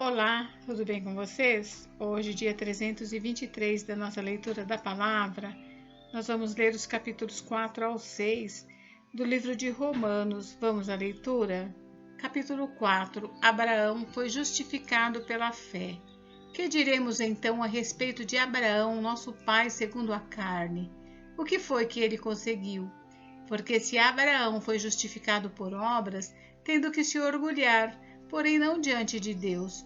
Olá, tudo bem com vocês? Hoje, dia 323 da nossa leitura da palavra, nós vamos ler os capítulos 4 ao 6 do livro de Romanos. Vamos à leitura? Capítulo 4. Abraão foi justificado pela fé. Que diremos então a respeito de Abraão, nosso pai segundo a carne? O que foi que ele conseguiu? Porque se Abraão foi justificado por obras, tem do que se orgulhar, porém não diante de Deus.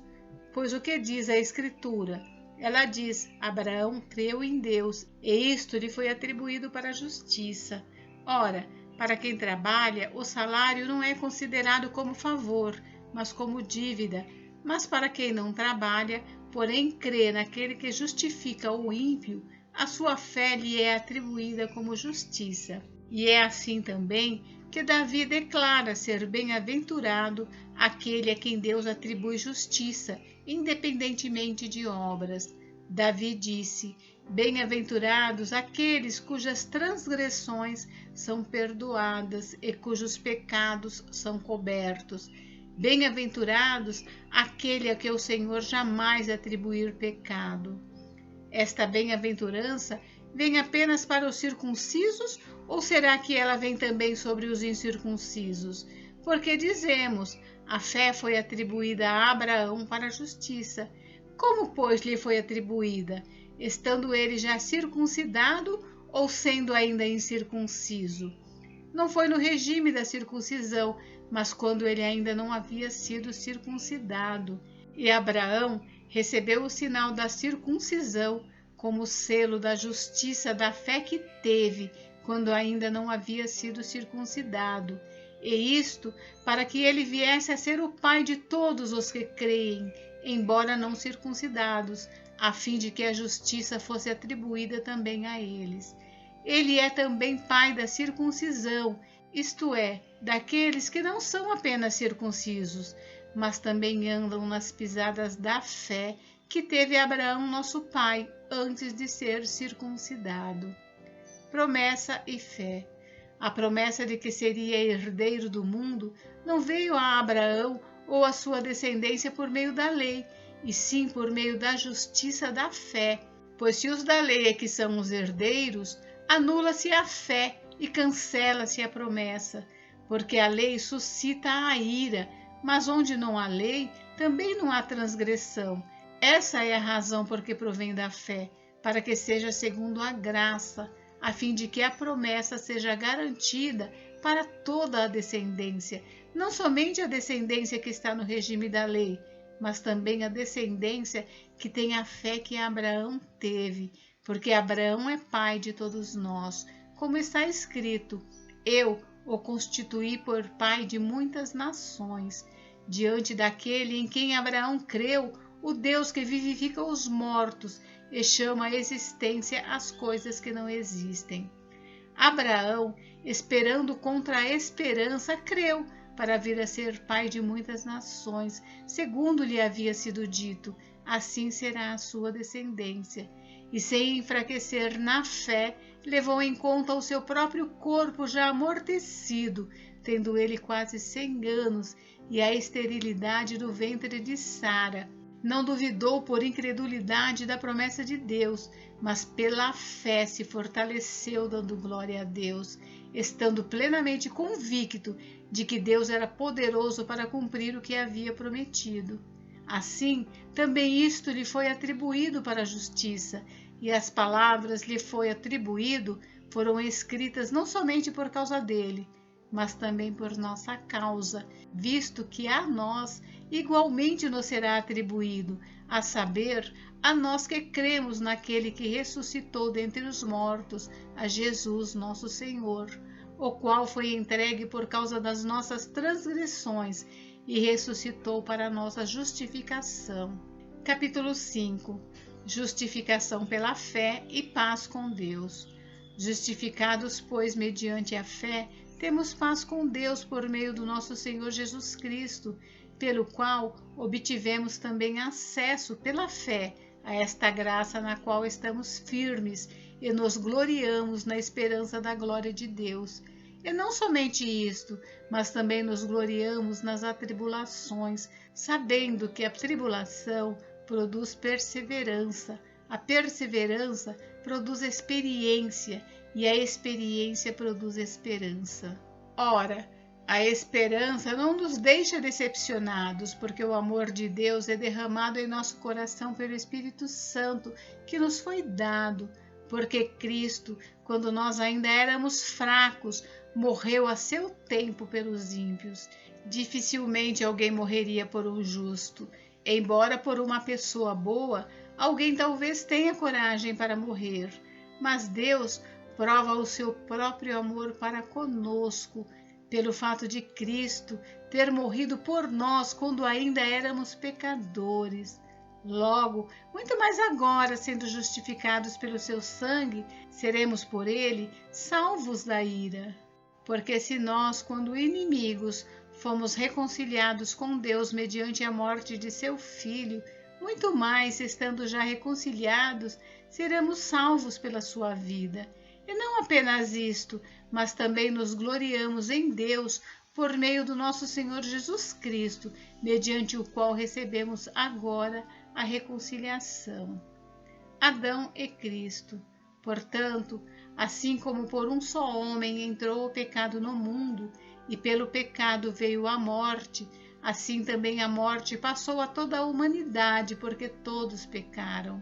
Pois o que diz a Escritura? Ela diz: Abraão creu em Deus, e isto lhe foi atribuído para a justiça. Ora, para quem trabalha, o salário não é considerado como favor, mas como dívida. Mas para quem não trabalha, porém crê naquele que justifica o ímpio, a sua fé lhe é atribuída como justiça. E é assim também que Davi declara ser bem-aventurado aquele a quem Deus atribui justiça, independentemente de obras. Davi disse: Bem-aventurados aqueles cujas transgressões são perdoadas e cujos pecados são cobertos. Bem-aventurados aquele a que o Senhor jamais atribuir pecado. Esta bem-aventurança vem apenas para os circuncisos, ou será que ela vem também sobre os incircuncisos? Porque dizemos, a fé foi atribuída a Abraão para a justiça. Como, pois, lhe foi atribuída? Estando ele já circuncidado ou sendo ainda incircunciso? Não foi no regime da circuncisão, mas quando ele ainda não havia sido circuncidado. E Abraão recebeu o sinal da circuncisão como selo da justiça da fé que teve quando ainda não havia sido circuncidado, e isto para que ele viesse a ser o pai de todos os que creem, embora não circuncidados, a fim de que a justiça fosse atribuída também a eles. Ele é também pai da circuncisão, isto é, daqueles que não são apenas circuncisos, mas também andam nas pisadas da fé que teve Abraão, nosso pai, antes de ser circuncidado. Promessa e fé. A promessa de que seria herdeiro do mundo não veio a Abraão ou a sua descendência por meio da lei, e sim por meio da justiça da fé. Pois se os da lei é que são os herdeiros, anula-se a fé e cancela-se a promessa, porque a lei suscita a ira, mas onde não há lei, também não há transgressão. Essa é a razão por que provém da fé, para que seja segundo a graça, a fim de que a promessa seja garantida para toda a descendência, não somente a descendência que está no regime da lei, mas também a descendência que tem a fé que Abraão teve, porque Abraão é pai de todos nós, como está escrito: Eu o constituí por pai de muitas nações. Diante daquele em quem Abraão creu, o Deus que vivifica os mortos e chama à existência as coisas que não existem. Abraão, esperando contra a esperança, creu para vir a ser pai de muitas nações, segundo lhe havia sido dito, assim será a sua descendência. E sem enfraquecer na fé, levou em conta o seu próprio corpo já amortecido, tendo ele quase 100 anos, e a esterilidade do ventre de Sara. Não duvidou por incredulidade da promessa de Deus, mas pela fé se fortaleceu, dando glória a Deus, estando plenamente convicto de que Deus era poderoso para cumprir o que havia prometido. Assim, também isto lhe foi atribuído para a justiça, e as palavras lhe foi atribuído foram escritas não somente por causa dele, mas também por nossa causa, visto que a nós igualmente nos será atribuído, a saber, a nós que cremos naquele que ressuscitou dentre os mortos, a Jesus nosso Senhor, o qual foi entregue por causa das nossas transgressões e ressuscitou para a nossa justificação. Capítulo 5. Justificação pela fé e paz com Deus. Justificados, pois, mediante a fé, temos paz com Deus por meio do nosso Senhor Jesus Cristo, pelo qual obtivemos também acesso pela fé a esta graça na qual estamos firmes e nos gloriamos na esperança da glória de Deus. E não somente isto, mas também nos gloriamos nas atribulações, sabendo que a tribulação produz perseverança, a perseverança produz experiência, e a experiência produz esperança. Ora, a esperança não nos deixa decepcionados, porque o amor de Deus é derramado em nosso coração pelo Espírito Santo que nos foi dado, porque Cristo, quando nós ainda éramos fracos, morreu a seu tempo pelos ímpios. Dificilmente alguém morreria por um justo, embora por uma pessoa boa, alguém talvez tenha coragem para morrer, mas Deus prova o seu próprio amor para conosco, pelo fato de Cristo ter morrido por nós quando ainda éramos pecadores. Logo, muito mais agora, sendo justificados pelo seu sangue, seremos por ele salvos da ira. Porque se nós, quando inimigos, fomos reconciliados com Deus mediante a morte de seu Filho, muito mais, estando já reconciliados, seremos salvos pela sua vida. E não apenas isto, mas também nos gloriamos em Deus por meio do nosso Senhor Jesus Cristo, mediante o qual recebemos agora a reconciliação. Adão e Cristo. Portanto, assim como por um só homem entrou o pecado no mundo, e pelo pecado veio a morte, assim também a morte passou a toda a humanidade, porque todos pecaram.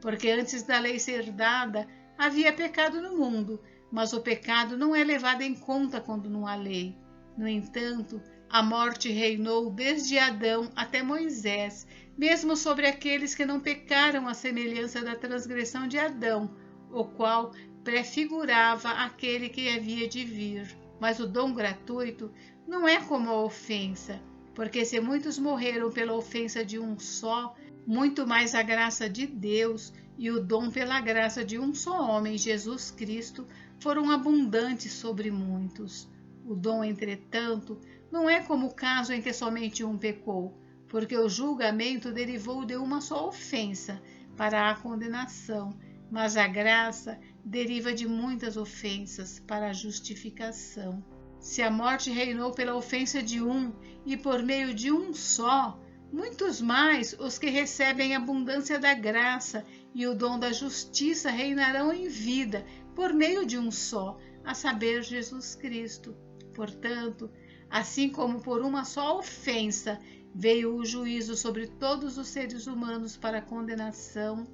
Porque antes da lei ser dada, havia pecado no mundo, mas o pecado não é levado em conta quando não há lei. No entanto, a morte reinou desde Adão até Moisés, mesmo sobre aqueles que não pecaram à semelhança da transgressão de Adão, o qual prefigurava aquele que havia de vir. Mas o dom gratuito não é como a ofensa, porque se muitos morreram pela ofensa de um só, muito mais a graça de Deus e o dom pela graça de um só homem, Jesus Cristo, foram abundantes sobre muitos. O dom, entretanto, não é como o caso em que somente um pecou, porque o julgamento derivou de uma só ofensa para a condenação, mas a graça deriva de muitas ofensas para a justificação. Se a morte reinou pela ofensa de um e por meio de um só, muitos mais os que recebem a abundância da graça e o dom da justiça reinarão em vida por meio de um só, a saber, Jesus Cristo. Portanto, assim como por uma só ofensa veio o juízo sobre todos os seres humanos para condenação,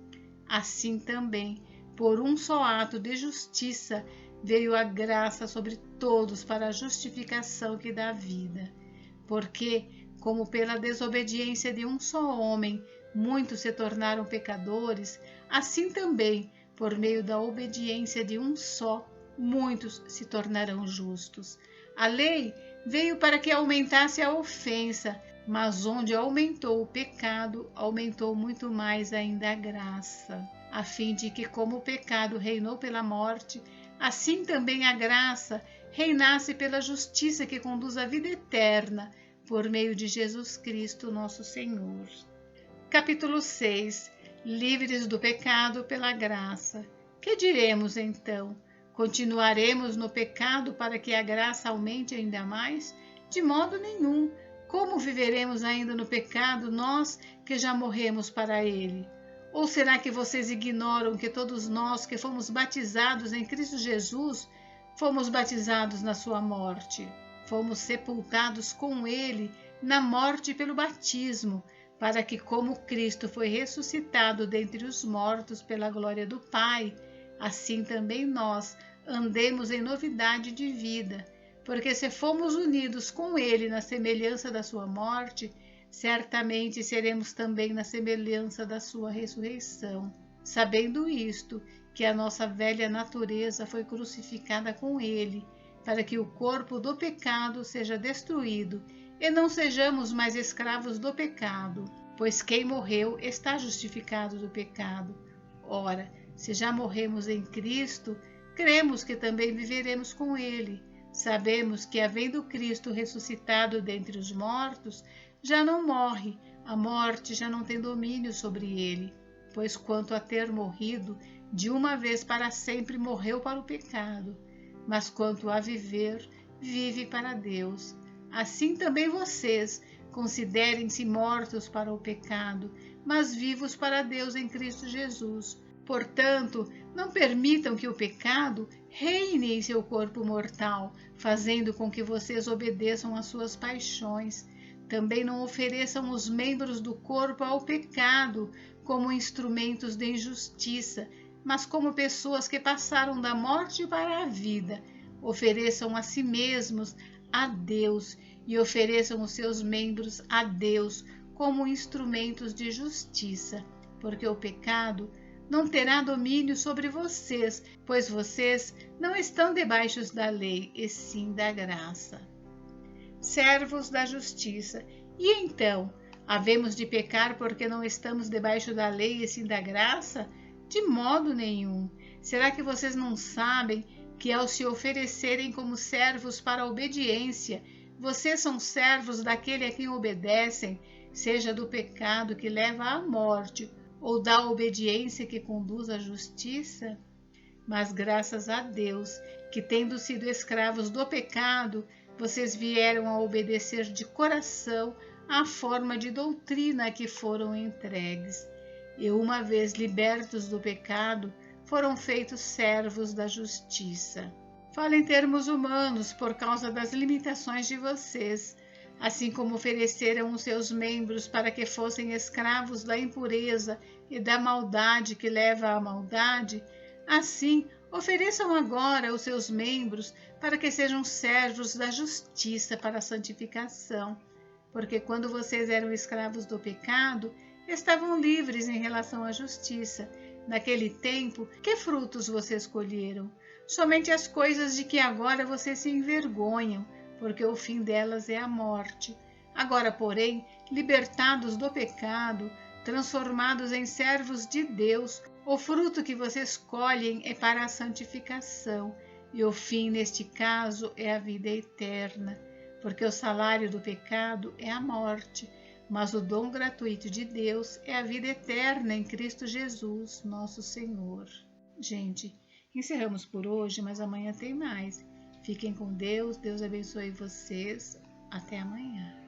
assim também, por um só ato de justiça, veio a graça sobre todos para a justificação que dá vida. Porque, como pela desobediência de um só homem, muitos se tornaram pecadores, assim também, por meio da obediência de um só, muitos se tornarão justos. A lei veio para que aumentasse a ofensa, mas onde aumentou o pecado, aumentou muito mais ainda a graça, a fim de que, como o pecado reinou pela morte, assim também a graça reinasse pela justiça que conduz à vida eterna, por meio de Jesus Cristo, nosso Senhor. Capítulo 6. Livres do pecado pela graça. Que diremos então? Continuaremos no pecado para que a graça aumente ainda mais? De modo nenhum. Como viveremos ainda no pecado, nós que já morremos para ele? Ou será que vocês ignoram que todos nós que fomos batizados em Cristo Jesus, fomos batizados na sua morte? Fomos sepultados com ele na morte pelo batismo, para que, como Cristo foi ressuscitado dentre os mortos pela glória do Pai, assim também nós andemos em novidade de vida. Porque se fomos unidos com ele na semelhança da sua morte, certamente seremos também na semelhança da sua ressurreição. Sabendo isto, que a nossa velha natureza foi crucificada com ele, para que o corpo do pecado seja destruído e não sejamos mais escravos do pecado, pois quem morreu está justificado do pecado. Ora, se já morremos em Cristo, cremos que também viveremos com ele. Sabemos que, havendo Cristo ressuscitado dentre os mortos, já não morre, a morte já não tem domínio sobre ele, pois quanto a ter morrido, de uma vez para sempre morreu para o pecado. mas quanto a viver, vive para Deus. Assim também vocês considerem-se mortos para o pecado, mas vivos para Deus em Cristo Jesus. Portanto, não permitam que o pecado reine em seu corpo mortal, fazendo com que vocês obedeçam às suas paixões. Também não ofereçam os membros do corpo ao pecado como instrumentos de injustiça, mas como pessoas que passaram da morte para a vida. Ofereçam a si mesmos a Deus e ofereçam os seus membros a Deus como instrumentos de justiça, porque o pecado não terá domínio sobre vocês, pois vocês não estão debaixo da lei, e sim da graça. Servos da justiça. E então, havemos de pecar porque não estamos debaixo da lei e sim da graça? De modo nenhum. Será que vocês não sabem que ao se oferecerem como servos para a obediência, vocês são servos daquele a quem obedecem, seja do pecado que leva à morte, ou da obediência que conduz à justiça? Mas graças a Deus, que tendo sido escravos do pecado, vocês vieram a obedecer de coração à forma de doutrina a que foram entregues. E uma vez libertos do pecado, foram feitos servos da justiça. Falo em termos humanos por causa das limitações de vocês. Assim como ofereceram os seus membros para que fossem escravos da impureza e da maldade que leva à maldade, assim ofereçam agora os seus membros para que sejam servos da justiça para a santificação. Porque quando vocês eram escravos do pecado, estavam livres em relação à justiça. Naquele tempo, que frutos vocês colheram? Somente as coisas de que agora vocês se envergonham, porque o fim delas é a morte. Agora, porém, libertados do pecado, transformados em servos de Deus, o fruto que vocês colhem é para a santificação, e o fim, neste caso, é a vida eterna, porque o salário do pecado é a morte, mas o dom gratuito de Deus é a vida eterna em Cristo Jesus, nosso Senhor. Gente, encerramos por hoje, mas amanhã tem mais. Fiquem com Deus, Deus abençoe vocês. Até amanhã.